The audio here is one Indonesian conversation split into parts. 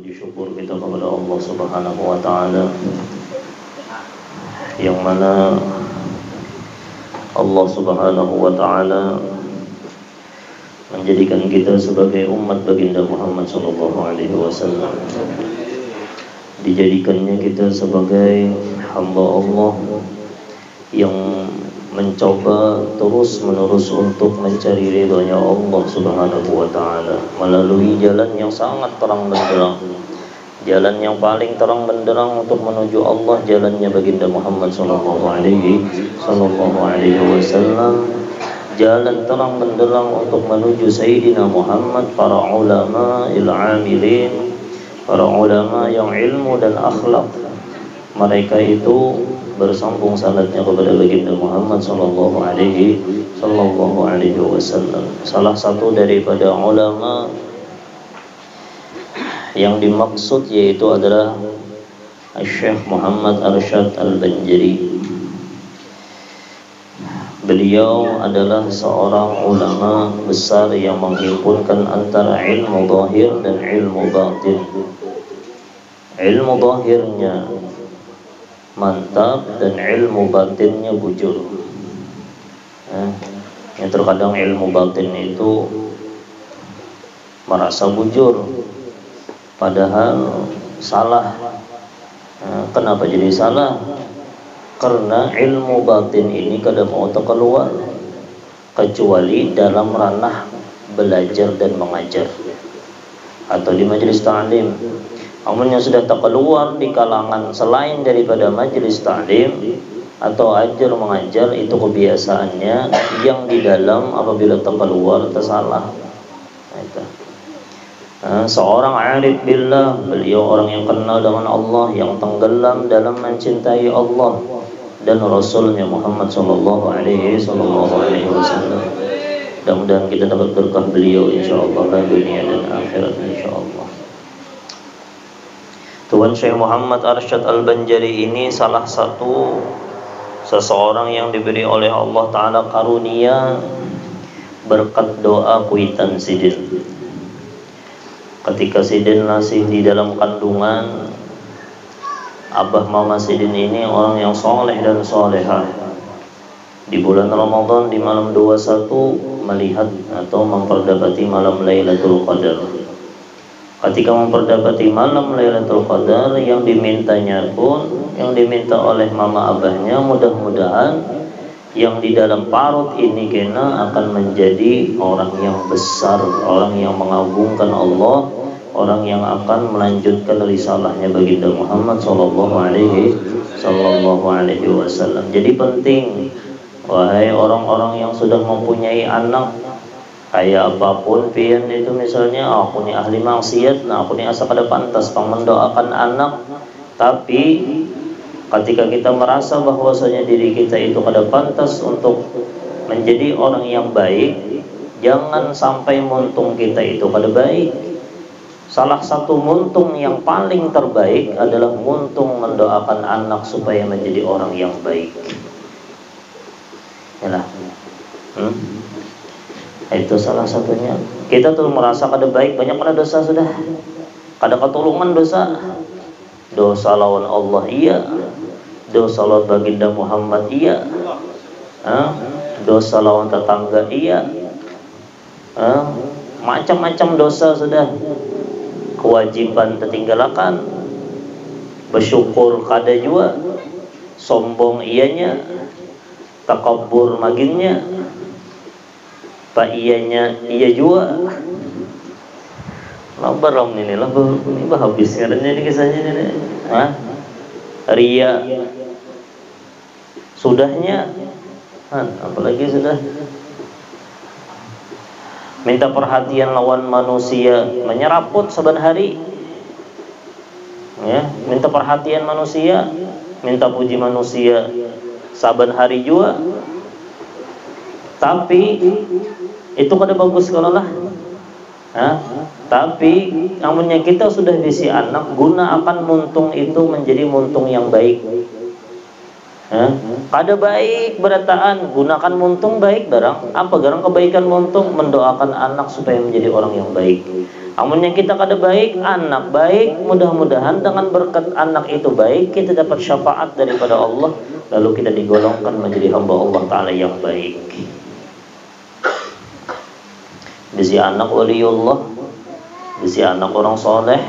puji syukur kita kepada Allah Subhanahu wa taala, yang mana Allah Subhanahu wa taala menjadikan kita sebagai umat baginda Muhammad sallallahu alaihi wasallam. Dijadikannya kita sebagai hamba Allah yang mencoba terus-menerus untuk mencari ridhonya Allah Subhanahu wa taala melalui jalan yang sangat terang benderang. Jalan yang paling terang benderang untuk menuju Allah, jalannya baginda Muhammad sallallahu alaihi wasallam. Jalan terang benderang untuk menuju Sayyidina Muhammad, para ulama il-amilin, para ulama yang ilmu dan akhlak mereka itu bersambung sanadnya kepada baginda Muhammad sallallahu alaihi wasallam. Salah satu daripada ulama yang dimaksud yaitu adalah Syekh Muhammad Arsyad Al-Banjari. Beliau adalah seorang ulama besar yang menghimpunkan antara ilmu zahir dan ilmu batin. Ilmu zahirnya mantap dan ilmu batinnya bujur. Yang terkadang ilmu batin itu merasa bujur, padahal salah. Kenapa jadi salah? Karena ilmu batin ini kadang mau keluar kecuali dalam ranah belajar dan mengajar atau di majelis ta'lim. Namun yang sudah tak keluar di kalangan selain daripada majelis ta'lim atau ajar mengajar, itu kebiasaannya yang di dalam apabila tak keluar tersalah. Seorang arif billah, beliau orang yang kenal dengan Allah, yang tenggelam dalam mencintai Allah dan Rasulnya Muhammad sallallahu alaihi wasallam. Mudah-mudahan kita dapat berkah beliau insyaallah dunia dan akhirat insyaallah. Tuan Syekh Muhammad Arsyad Al-Banjari ini salah satu seseorang yang diberi oleh Allah Ta'ala karunia berkat doa kuitan sidin. Ketika sidin masih di dalam kandungan, abah mama sidin ini orang yang soleh dan solehah. Di bulan Ramadan di malam 21 melihat atau memperdapati malam Lailatul Qadar. Ketika memperdapati malam Lailatul Qadar, yang dimintanya pun, yang diminta oleh mama abahnya, mudah-mudahan yang di dalam parut ini kena akan menjadi orang yang besar, orang yang mengagungkan Allah, orang yang akan melanjutkan risalahnya baginda Muhammad sallallahu alaihi wasallam. Jadi penting, wahai orang-orang yang sudah mempunyai anak, kayak apapun pian itu, misalnya aku ni ahli maksiat, aku ni asa kada pantas pang mendoakan anak. Tapi ketika kita merasa bahwasanya diri kita itu kada pantas untuk menjadi orang yang baik, jangan sampai muntung kita itu kada baik. Salah satu muntung yang paling terbaik adalah muntung mendoakan anak supaya menjadi orang yang baik. Yalah. Itu salah satunya. Kita tuh merasa kada baik, banyak mana dosa sudah. Kada ketulungan dosa. Dosa lawan Allah iya. Dosa lawan baginda Muhammad iya. Dosa lawan tetangga iya. Macam-macam dosa sudah. Kewajiban tertinggalkan. Bersyukur kada juga. Sombong ianya. Takabur maginnya. Pak iyanya iya juga. Labaram ini lah, ini habis ngarannya ini kisahnya ini. Ria. Sudahnya, apalagi sudah minta perhatian lawan manusia, menyeraput saban hari. Ya, minta perhatian manusia, minta puji manusia saban hari juga. Tapi itu kada bagus kalau lah. Tapi namunnya kita sudah bisi anak, guna akan muntung itu menjadi muntung yang baik. Kada baik berataan, gunakan muntung baik barang. Apa garang kebaikan muntung? Mendoakan anak supaya menjadi orang yang baik. Amun yang kita kada baik, anak baik, mudah-mudahan dengan berkat anak itu baik kita dapat syafaat daripada Allah, lalu kita digolongkan menjadi hamba Allah Ta'ala yang baik. Bisi anak waliullah, bisi anak orang soleh,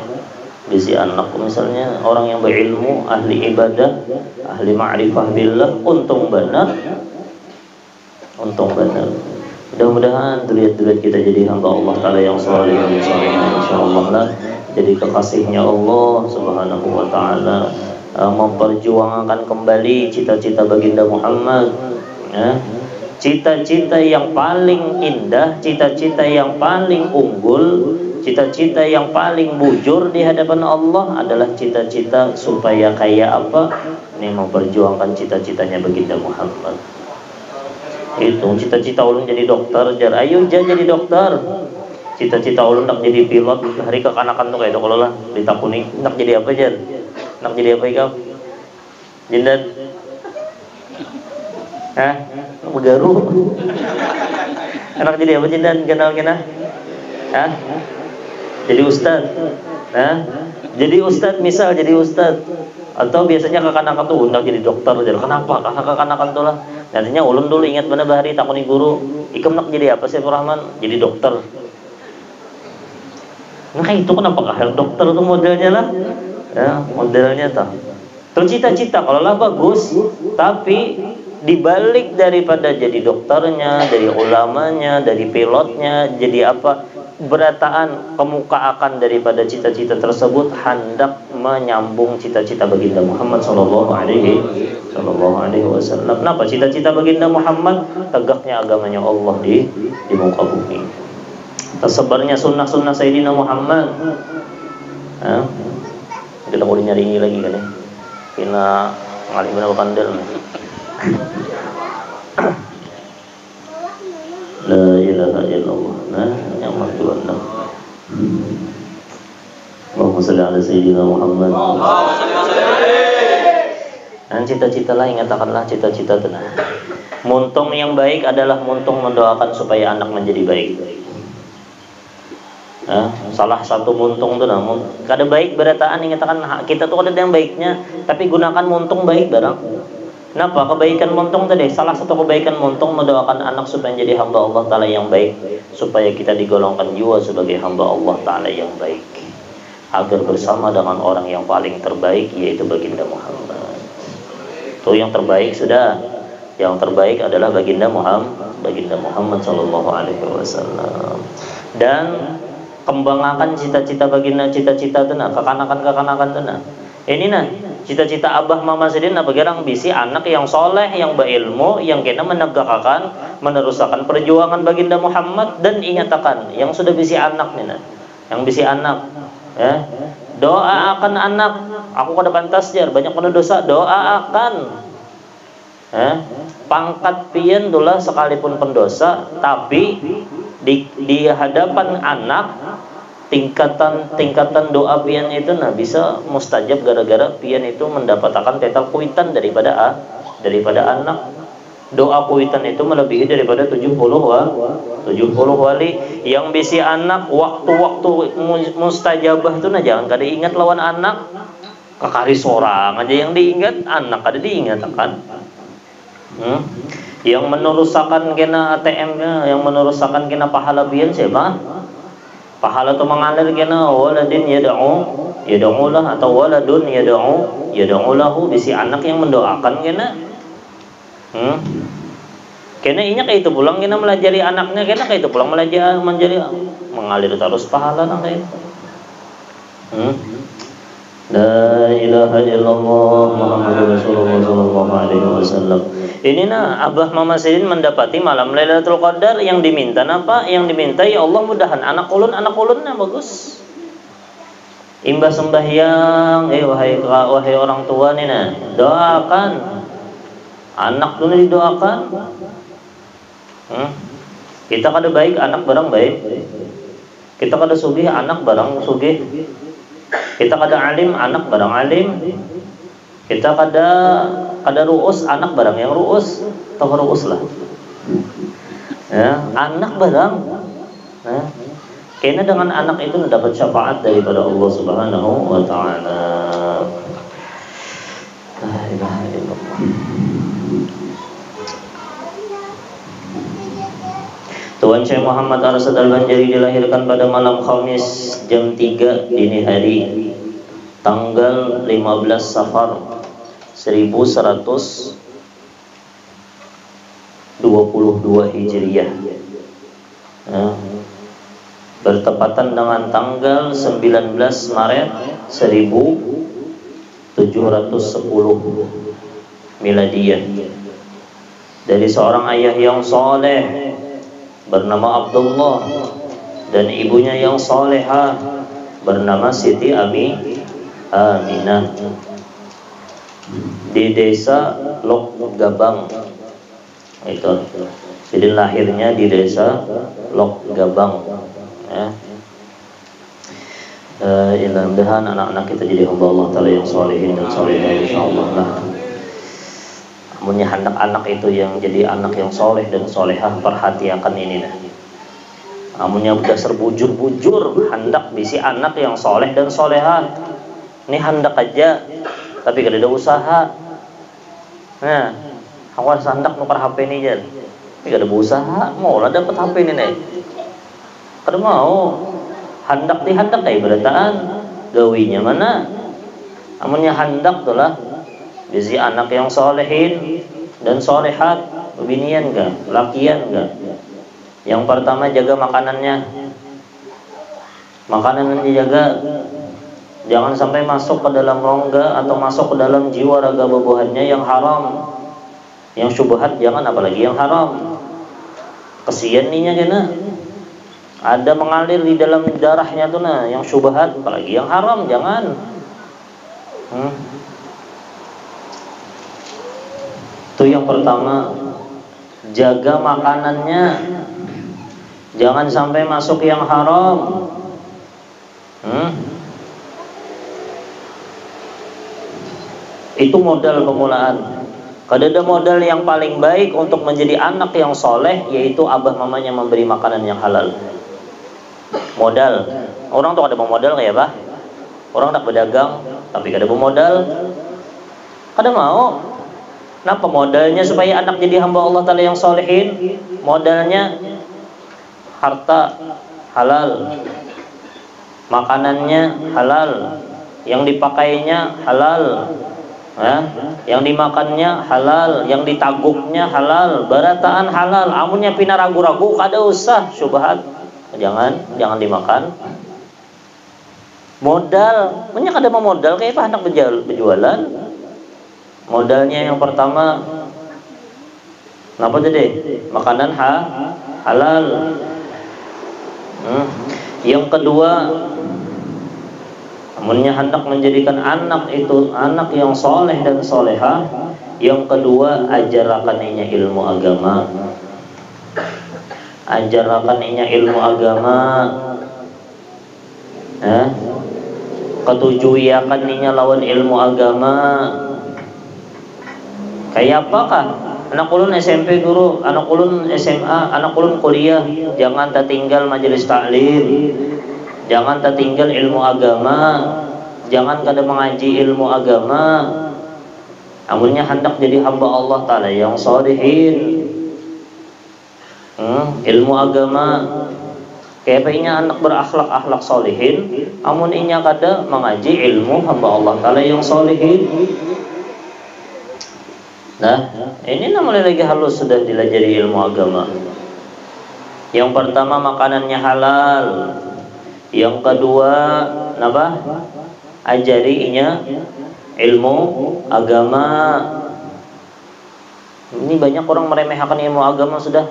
bisi anak misalnya orang yang berilmu, ahli ibadah, ahli ma'rifah billah, untung benar. Mudah-mudahan duriat-duriat kita jadi hamba Allah Ta'ala yang saleh, insyaallah lah, jadi kekasihnya Allah Subhanahu wa Ta'ala, memperjuangkan kembali cita-cita baginda Muhammad, ya. Cita-cita yang paling indah, cita-cita yang paling unggul, cita-cita yang paling bujur di hadapan Allah adalah cita-cita supaya kayak apa? Ini memperjuangkan cita-citanya baginda Muhammad. Itu cita-cita ulun jadi dokter, jar ayo jadi dokter. Cita-cita ulun nak jadi pilot, hari kekanakan tuh kayak itu kalau lah ditakuni nak jadi apa, jar? Nak jadi apa ikam? Jindan? Hah? Begaru? Anak jadi apa jindan? Kenal? Hah? Jadi ustad? Hah? Jadi ustad, misal jadi ustad. Atau biasanya kekanakan tuh undang jadi dokter, jar. Kenapa? Karena kekanakan tuh lah. Nantinya ulun dulu ingat mana bahari takuni guru, ikam nak jadi apa sih Rahman? Jadi dokter. Nah itu kenapa kahel dokter tuh modelnya lah, ya modelnya tah. Terus cita-cita kalau lah bagus, tapi dibalik daripada jadi dokternya, dari ulamanya, dari pilotnya, jadi apa? Berataan kemukaan daripada cita-cita tersebut hendak menyambung cita-cita baginda Muhammad sallallahu alaihi wasallam. Kenapa cita-cita baginda Muhammad? Tegaknya agamanya Allah di muka bumi, tersebarnya sunnah-sunnah Sayyidina Muhammad. Kita boleh nyari lagi kan ya, kena ngalih benar pandel. La ilaha illallah. Nah, yang Tuhan. Allahumma shalli ala sayyidina Muhammad. Dan cita-cita lah, ingatkanlah cita-cita tenang. Muntung yang baik adalah muntung mendoakan supaya anak menjadi baik. Salah satu muntung tuh nah, kada baik berataan ingatkan kita tuh ada yang baiknya, tapi gunakan muntung baik barang. Kenapa? Kebaikan muntung tadi, salah satu kebaikan muntung mendoakan anak supaya menjadi hamba Allah Ta'ala yang baik, supaya kita digolongkan juga sebagai hamba Allah Ta'ala yang baik, agar bersama dengan orang yang paling terbaik, yaitu baginda Muhammad. Itu yang terbaik sudah. Yang terbaik adalah baginda Muhammad sallallahu alaihi wasallam. Dan kembangkan cita-cita baginda, cita-cita tenang, kekanakan tenang. Ini nah cita-cita abah mama sedin apa gerang bisi anak yang soleh, yang berilmu, yang kena menegakkan, meneruskan perjuangan baginda Muhammad. Dan ingatkan yang sudah bisi anak nih nah, yang bisi anak, ya doa akan anak. Aku kada pantas jar banyak penuh dosa, doa akan, pangkat pian dola sekalipun pendosa, tapi di hadapan anak tingkatan doa pian itu nah bisa mustajab gara-gara pian itu mendapatkan tetal kuitan daripada anak. Doa kuitan itu melebihi daripada 70 wali. Yang bisi anak waktu-waktu mustajabah itu nah jangan kada ingat lawan anak. Kakari sorang aja yang diingat, anak kada diingatkan. Yang menerusakan kena ATM-nya, yang menerusakan kena pahala pian siapa? Pahala itu mengalir kena waladin yad'u lah, atau waladun yad'u lahu, bisi anak yang mendoakan kena. Kena inya kayak itu pulang kena melajari anaknya, kena kayak itu pulang mengalir terus pahala nang kayak itu. La ilaha illallah Muhammadur Rasulullah sallallahu alaihi wasallam. Ini nah abah mama sidin mendapati malam Lailatul Qadar. Yang diminta apa? Yang diminta ya Allah mudahan anak ulun nah bagus. Imbah sembahyang, wahai orang tua nih nah, doakan anak dulu didoakan. Kita kada baik anak barang baik. Kita kada sugih anak barang sugih. Kita kada alim anak barang alim. Kita kada ruus anak barang yang ruus. Tahu ruus lah. Ya, anak barang. Karena dengan anak itu mendapat syafaat daripada Allah Subhanahu wa taala. La ilaha illallah. Tuan Syekh Muhammad Arsyad Al-Banjari dilahirkan pada malam Khamis jam 3 dini hari tanggal 15 Safar 1122 Hijriah. Bertepatan dengan tanggal 19 Maret 1710 Miladiyah. Dari seorang ayah yang soleh bernama Abdullah dan ibunya yang solehah bernama Siti Aminah di desa Lok Gabang. Itu jadi lahirnya di desa Lok Gabang. Ya. Mudah-mudahan anak-anak kita jadi hamba Allah Ta'ala yang solehin dan solehah insyaallah. Amunnya hendak anak itu yang jadi anak yang soleh dan solehah, perhatikan ini nah. Amunnya udah serbujur-bujur hendak bisi anak yang soleh dan solehah, ini hendak aja tapi kada ada usaha. Nah, aku hendak nukar HP ini jan, tapi kada berusaha, mau lah dapat HP ini nih. Kada mau, hendak kayak berataan, gawinya mana? Amunnya hendak tuh lah bisi anak yang solehin dan solehat, binian enggak, lakian enggak. Yang pertama jaga makanannya. Makanan yang dijaga jangan sampai masuk ke dalam rongga atau masuk ke dalam jiwa raga bubuhannya yang haram. Yang syubhat jangan, apalagi yang haram. Kesian ninya kena. Ada mengalir di dalam darahnya tuh nah, yang syubhat, apalagi yang haram jangan. Itu yang pertama, jaga makanannya, jangan sampai masuk yang haram. Itu modal pemulaan. Kada ada modal yang paling baik untuk menjadi anak yang soleh, yaitu abah mamanya memberi makanan yang halal. Modal, orang tuh kada mau modal kayak apa? Orang tak berdagang, tapi kada mau modal, kada mau. Kenapa modalnya supaya anak jadi hamba Allah Ta'ala yang solehin? Modalnya harta halal, makanannya halal, yang dipakainya halal, yang dimakannya halal, yang ditaguknya halal, barataan halal. Amunnya pina ragu-ragu kada usah syubhat, jangan dimakan. Modal, punya kada mau modal kayak apa hendak berjualan. Modalnya yang pertama apa tadi? Makanan halal. Yang kedua, amunnya hendak menjadikan anak itu anak yang soleh dan solehah, yang kedua ajarakan inya ilmu agama. Ajarakan inya ilmu agama. Ketujuiakan inya lawan ilmu agama. Kayak apakah? Anak ulun SMP guru, anak ulun SMA, anak ulun kuliah, jangan tertinggal majelis taklim, jangan tertinggal ilmu agama, jangan kada mengaji ilmu agama. Amunnya hendak jadi hamba Allah Ta'ala yang sholihin, ilmu agama. Kayak inya anak berakhlak sholihin, amun inya kada mengaji ilmu hamba Allah Ta'ala yang sholihin. Nah, ini namanya lagi halus sudah dilajari ilmu agama. Yang pertama makanannya halal. Yang kedua, apa? Ajarinya ilmu agama. Ini banyak orang meremehkan ilmu agama sudah.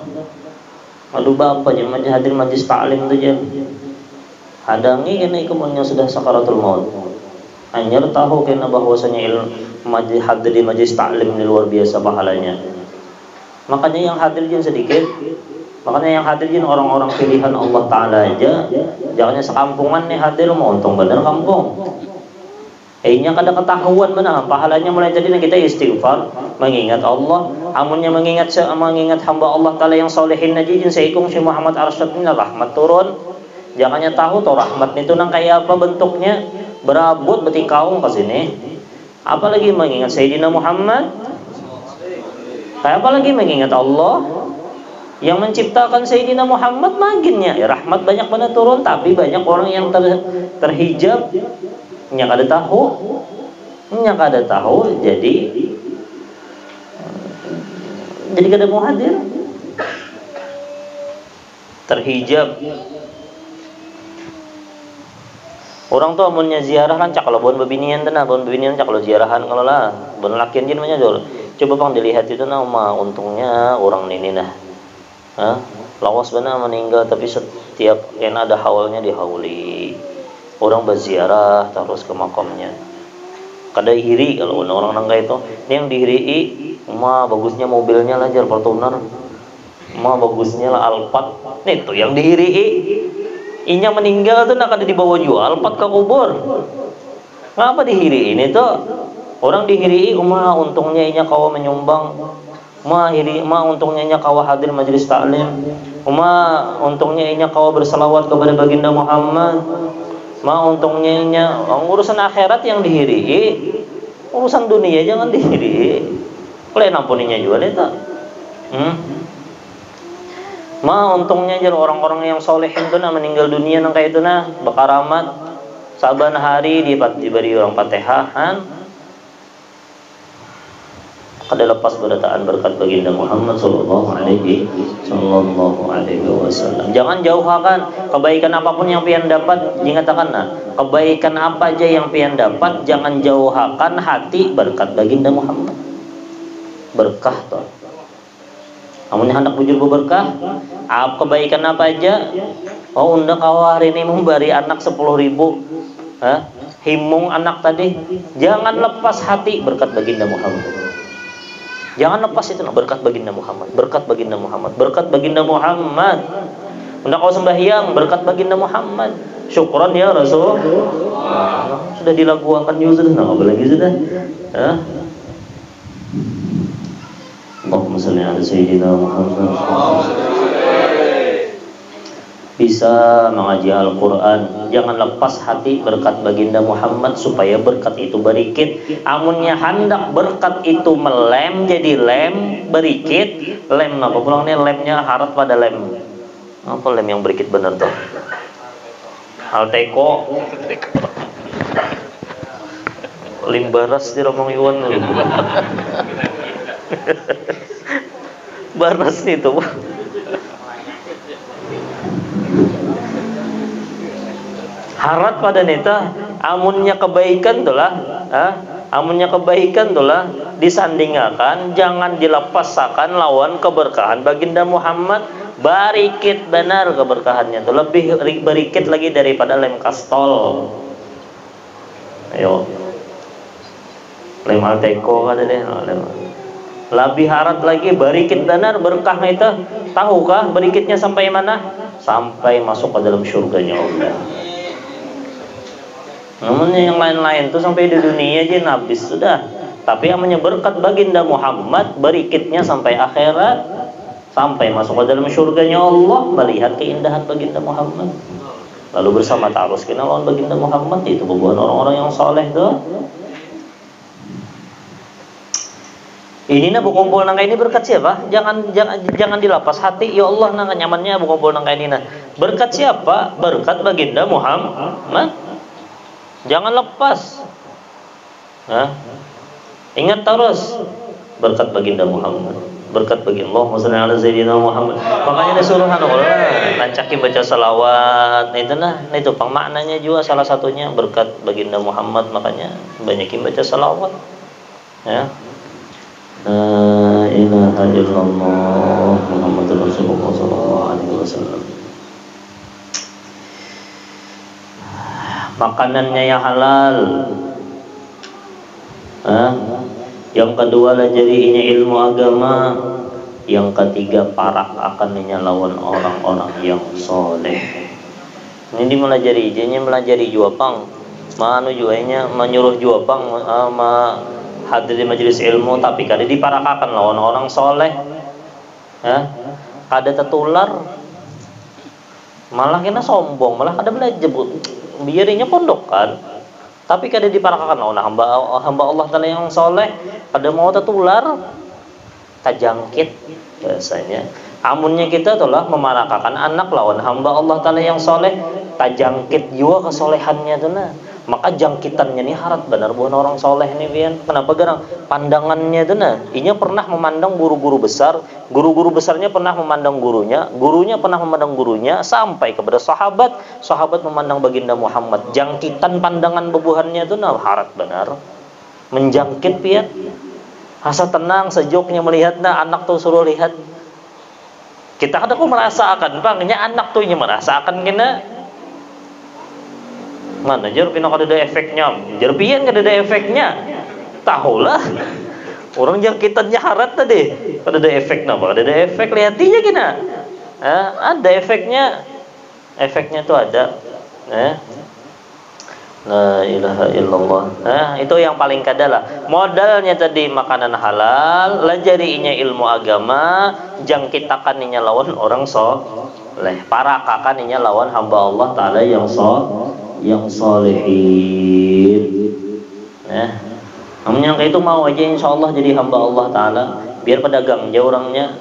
Aduh bapak jangan hadir majlis taklim tu je. Hadangi kena ikumannya sudah sakaratul maut. Hanya tahu kena bahwasanya hadir di majlis taklim ini luar biasa pahalanya. Makanya yang hadir jangan sedikit. Makanya yang hadir jangan orang-orang pilihan Allah Ta'ala aja. Jangannya sekampungan nih hadir, mau untung bener kampung. Nya kada ketahuan mana pahalanya mulai jadi kita istighfar, mengingat Allah. Amunnya mengingat hamba Allah Ta'ala yang solehin aja jin seikung si Muhammad Arsyad ini rahmat turun. Jangannya tahu toh rahmat itu nang kayak apa bentuknya, berabot beti kaung ke sini. Apalagi mengingat Sayyidina Muhammad. Kayak apalagi mengingat Allah yang menciptakan Sayyidina Muhammad maginnya. Ya rahmat banyak banget turun, tapi banyak orang yang terhijab, nya kada tahu. Jadi kada mau hadir. Terhijab. Orang tuh amunnya ziarah kan cak kalau bon bebinian cak kalau ziarahan kalau lah bon lakian jin namanya dulu. Coba bang dilihat itu nama untungnya orang ini nah. Lawas benar meninggal tapi setiap kena ada haulnya dihauli. Orang berziarah terus ke makamnya. Kada iri kalau orang nangga itu. Ini yang dihirii, bagusnya mobilnya lah jar Fortuner. Bagusnya lah Alphard. Nih tuh yang dihirii. Inya meninggal tuh nak ada dibawa jual Alphard ke kubur. Ngapa dihiri ini tuh? Orang dihiri untungnya inya kawa menyumbang. Untungnya inya kawa hadir majelis taklim. Untungnya inya kawa berselawat kepada baginda Muhammad. Untungnya inya urusan akhirat yang dihiri. Urusan dunia jangan dihiri. Kalian ampuninya juga deh tak? Untungnya aja orang-orang yang solehin tuh meninggal dunia nang kayak itu nah bakaramat saban hari diberi orang Fatihahan kada lepas berdataan berkat baginda Muhammad sallallahu alaihi wasallam. Jangan jauhakan kebaikan apapun yang pian dapat, dikatakan nah kebaikan apa aja yang pian dapat jangan jauhakan hati berkat baginda Muhammad. Berkah tuh. Amunnya hendak bujur berkah, kebaikan apa aja? Undak kau hari ini memberi anak 10.000, himung anak tadi. Jangan lepas hati berkat baginda Muhammad. Jangan lepas itu berkat baginda Muhammad, berkat baginda Muhammad, berkat baginda Muhammad. Undak kau sembahyang berkat baginda Muhammad. Syukran ya Rasul. Sudah dilakukan juga sudah, apa lagi sudah? Allahumma salli ala sayyidina Muhammad. Bisa mengaji Al-Quran, jangan lepas hati berkat baginda Muhammad supaya berkat itu berikit. Amunnya hendak berkat itu melem jadi lem berikit. Lem apa pulang nih lemnya harat pada lem. Apa lem yang berikit bener tuh? Alteco. Limbaras di Romong Iwan. Baras itu harat pada neta amunnya kebaikan tulah disandingakan jangan dilepasakan lawan keberkahan baginda Muhammad. Barikit benar keberkahannya tuh lebih berikit lagi daripada lem kastol. Ayo lem Alteco ada deh lem. Lebih harat lagi berikit benar berkah itu. Tahukah berikitnya sampai mana? Sampai masuk ke dalam surganya Allah. Namun yang lain-lain itu sampai di dunia aja nabis sudah. Tapi yang berkat baginda Muhammad berikitnya sampai akhirat, sampai masuk ke dalam surganya Allah, melihat keindahan baginda Muhammad. Lalu bersama ta'arus kena lawan baginda Muhammad, itu bubuhan orang-orang yang soleh tuh. Ini nah bukumpul nangka ini berkat siapa? Jangan dilapas hati. Ya Allah nangka nyamannya bukumpul nangka ini nah. Berkat siapa? Berkat baginda Muhammad. Jangan lepas. Ingat terus berkat baginda Muhammad. Berkat baginda Allahumma shalli ala sayyidina Muhammad. Makanya disuruh Allah lancakin baca salawat. Nah itu maknanya juga salah satunya berkat baginda Muhammad, makanya banyakin baca salawat. Ya. La ilaha illallah Muhammadur Rasulullah sallallahu alaihi wasallam. Makanannya yang halal. Yang kedua lajarinya ilmu agama. Yang ketiga parak akan lawan orang-orang yang soleh. Ini melajari izinnya melajari juapang. Manu juanya menyuruh juapang hadir di majelis ilmu tapi kada diparakakan lawan orang soleh, kada tertular. Malah kena sombong, malah kada belajar biarinya pondokan. Tapi kada diparakakan nah hamba Allah taala yang soleh pada mau tertular tajangkit biasanya. Amunnya kita telah memarakakan anak lawan hamba Allah taala yang soleh tajangkit juga kesolehannya tuh nah. Maka jangkitannya nih harat benar bukan orang soleh nih pian. Kenapa garang pandangannya tuh nah. Inya pernah memandang guru-guru besar, guru-guru besarnya pernah memandang gurunya, gurunya pernah memandang gurunya sampai kepada sahabat, sahabat memandang baginda Muhammad. Jangkitan pandangan bebuhannya tuh nah harat benar. Menjangkit pian. Asa tenang sejuknya melihat nah anak tuh suruh lihat. Kita kada kok merasakan bangnya anak tuh nya merasakan kena. Mana jar pina kada ada efeknya. Jar pian kada ada efeknya. Tahulah. Orang jangkitannya harat tadi. Kada ada efeknya apa? Kada ada efek lihatinya kena. Ada efeknya. Efeknya tuh ada. La ilaha illallah. Itu yang paling kadalah. Modalnya tadi makanan halal, lajarinya ilmu agama, jangkitakan inya lawan orang soleh, parakakan inya lawan hamba Allah taala yang solehin. Namun yang itu mau aja insyaallah jadi hamba Allah taala, biar pedagang aja orangnya.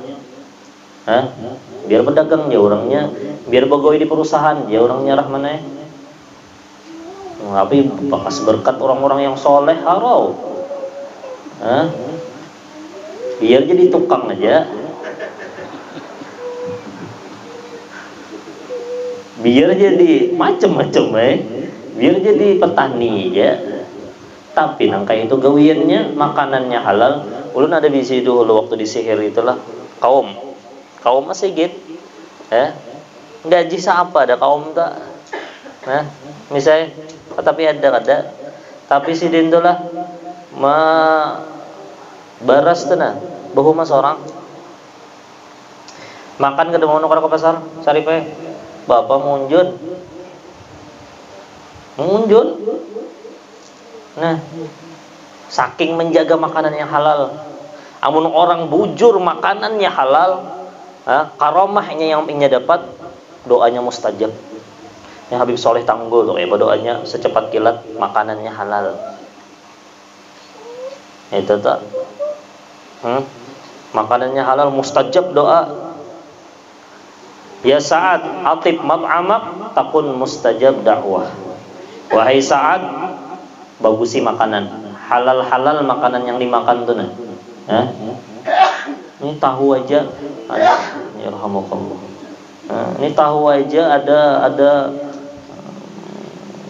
Biar pedagang aja orangnya, biar pegawai di perusahaan aja orangnya rahmanah. Tapi bekas berkat orang-orang yang soleh harau. Biar jadi tukang aja. Biar jadi macem-macem biar jadi petani aja. Tapi nangka itu gawiannya makanannya halal. Ulun ada di situ dulu waktu di sihir itulah kaum masih gitu. Gaji siapa ada kaum tak? Misalnya tapi ada tapi si dindolah baras tuh nah bahu mas orang makan ke demono ke pasar cari pe bapak munjun nah saking menjaga makanan yang halal. Amun orang bujur makanannya halal, karomahnya yang inya dapat doanya mustajab. Yang Habib Soleh Tanggul tuh doanya secepat kilat makanannya halal. Itu tak makanannya halal mustajab doa. Ya Sa'ad atib mat'amak takun mustajab dakwah. Wahai Sa'ad bagusi makanan halal makanan yang dimakan tuh nah. Ini tahu aja ada ya rahmukallah. Ini tahu aja ada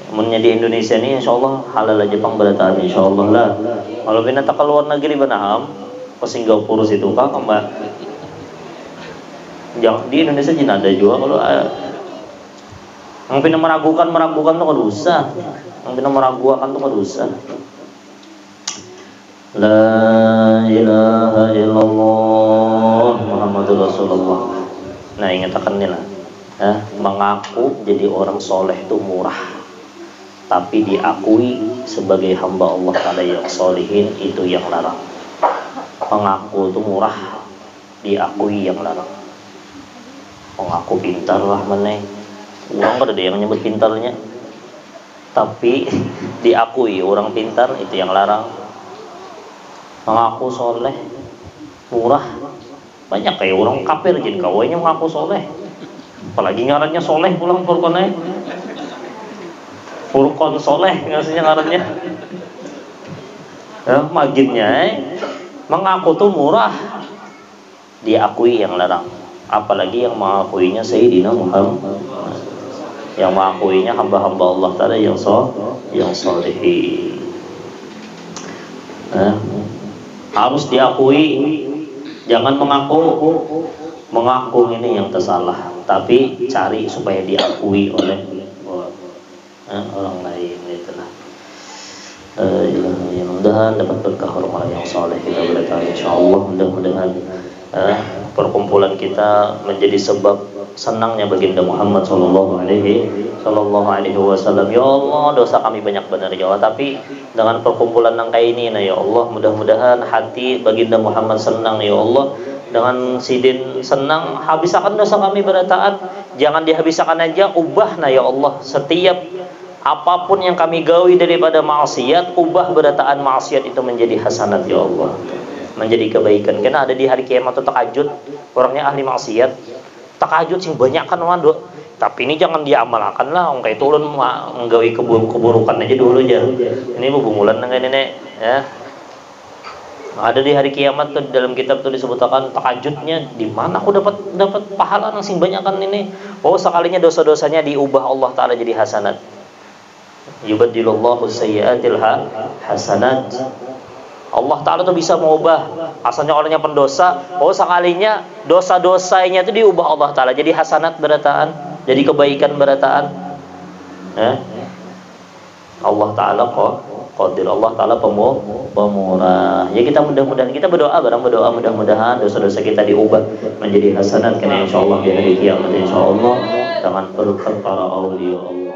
munnya di Indonesia ini insyaallah halal Jepang berataan insyaallah lah. Kalau pina tak keluar negeri banaham ke Singapura situ kah mbak. Di Indonesia jin ada juga kalau yang pina meragukan tuh dosa. Yang pina meragukan tuh dosa. La ilaha illallah Muhammadur Rasulullah. Nah ingatkan nih lah. Mengaku jadi orang soleh itu murah. Tapi diakui sebagai hamba Allah taala yang solihin itu yang larang. Mengaku itu murah, diakui yang larang. Mengaku pintar lah meneng. Orang kada ada yang nyebut pintarnya. Tapi diakui orang pintar itu yang larang. Mengaku soleh, murah, banyak kayak orang kafir jadi kawainya mengaku soleh. Apalagi ngarannya soleh pulang Furqannya. Furqan soleh ngasihnya ngarannya. Magitnya mengaku tuh murah, diakui yang larang. Apalagi yang mengakuinya Sayyidina Muhammad, yang mengakuinya hamba-hamba Allah taala yang solehin. Harus diakui, jangan mengaku ini yang tersalah, tapi cari supaya diakui oleh orang lain itulah. Mudah-mudahan dapat berkah orang yang saleh kita berkah insyaallah. Mudah-mudahan perkumpulan kita menjadi sebab senangnya baginda Muhammad sallallahu alaihi wasallam. Ya Allah, dosa kami banyak benar ya Allah, tapi dengan perkumpulan yang kayak ini nah ya Allah, mudah-mudahan hati baginda Muhammad senang ya Allah. Dengan sidin senang habis akan dosa kami berataat, jangan dihabiskan aja, ubah nah ya Allah. Setiap apapun yang kami gawi daripada maksiat, ubah berataan maksiat itu menjadi hasanat ya Allah, menjadi kebaikan. Karena ada di hari kiamat itu tahajud, orangnya ahli maksiat, tahajud sing banyak kan wando. Tapi ini jangan diamalkan lah, orang kayak turun menggawi keburukan aja dulu aja. Ini bumulan dengan nenek ya. Ada di hari kiamat tuh dalam kitab tuh disebutkan tahajudnya di mana aku dapat pahala yang sing banyak kan ini. Oh, sekalinya dosa-dosanya diubah Allah taala jadi hasanat. Yubaddilullahu sayyi'atil hasanat. Allah taala tuh bisa mengubah asalnya orangnya pendosa, oh sekalinya dosa-dosanya itu diubah Allah taala jadi hasanat berataan, jadi kebaikan berataan. Allah taala Qadir, Allah taala pemurah. Ya kita mudah-mudahan kita berdoa mudah-mudahan dosa-dosa kita diubah menjadi hasanat, karena insyaallah di hari kiamat insyaallah dengan berkat para auliya Allah.